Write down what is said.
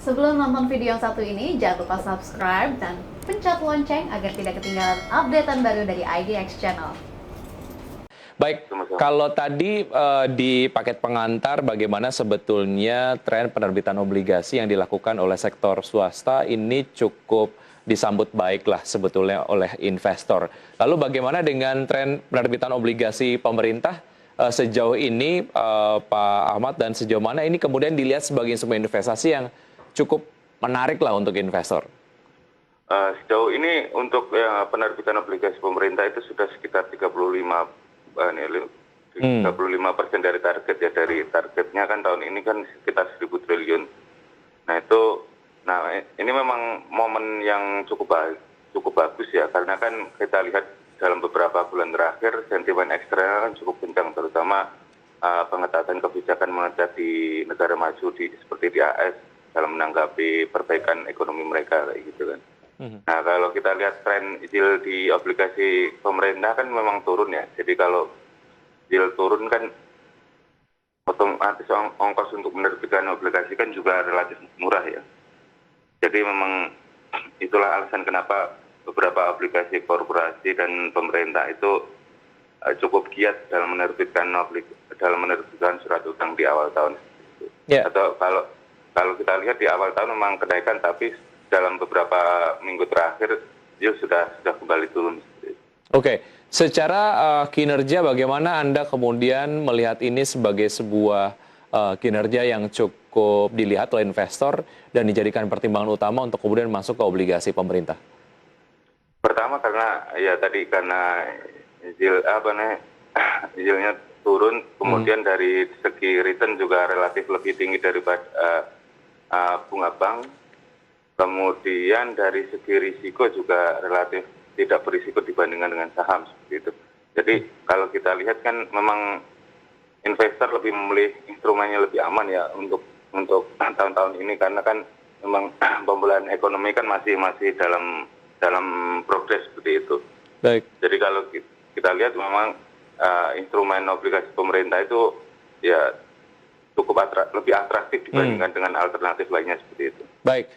Sebelum nonton video yang satu ini, jangan lupa subscribe dan pencet lonceng agar tidak ketinggalan updatean baru dari IDX Channel. Baik, kalau tadi di paket pengantar bagaimana sebetulnya tren penerbitan obligasi yang dilakukan oleh sektor swasta ini cukup disambut baiklah sebetulnya oleh investor. Lalu bagaimana dengan tren penerbitan obligasi pemerintah sejauh ini Pak Ahmad, dan sejauh mana ini kemudian dilihat sebagai instrumen investasi yang cukup menarik lah untuk investor? Sejauh ini untuk penerbitan obligasi pemerintah itu sudah sekitar 35% dari target ya, dari targetnya kan tahun ini kan sekitar 1.000 triliun. Nah ini memang momen yang cukup bagus ya, karena kan kita lihat dalam beberapa bulan terakhir sentimen eksternal kan cukup kencang, terutama pengetatan kebijakan moneter di negara maju seperti di AS dalam menanggapi perbaikan ekonomi mereka kayak gitu kan. Nah kalau kita lihat tren yield di obligasi pemerintah kan memang turun ya. Jadi kalau yield turun kan otomatis ongkos untuk menerbitkan obligasi kan juga relatif murah ya. Jadi memang itulah alasan kenapa beberapa obligasi korporasi dan pemerintah itu cukup giat dalam menerbitkan surat utang di awal tahun. Yeah. Atau kalau kita lihat di awal tahun memang kenaikan, tapi dalam beberapa minggu terakhir yield sudah kembali turun. Oke, secara kinerja bagaimana Anda kemudian melihat ini sebagai sebuah kinerja yang cukup dilihat oleh investor dan dijadikan pertimbangan utama untuk kemudian masuk ke obligasi pemerintah? Pertama karena yieldnya turun, kemudian dari segi return juga relatif lebih tinggi daripada bunga bank. Kemudian dari segi risiko juga relatif tidak berisiko dibandingkan dengan saham seperti itu. Jadi kalau kita lihat kan memang investor lebih memilih instrumennya lebih aman ya untuk tahun-tahun ini, karena kan memang pemulihan ekonomi kan masih dalam progres seperti itu. Baik. Jadi kalau kita lihat memang instrumen obligasi pemerintah itu ya cukup lebih atraktif dibandingkan dengan alternatif lainnya seperti itu. Baik.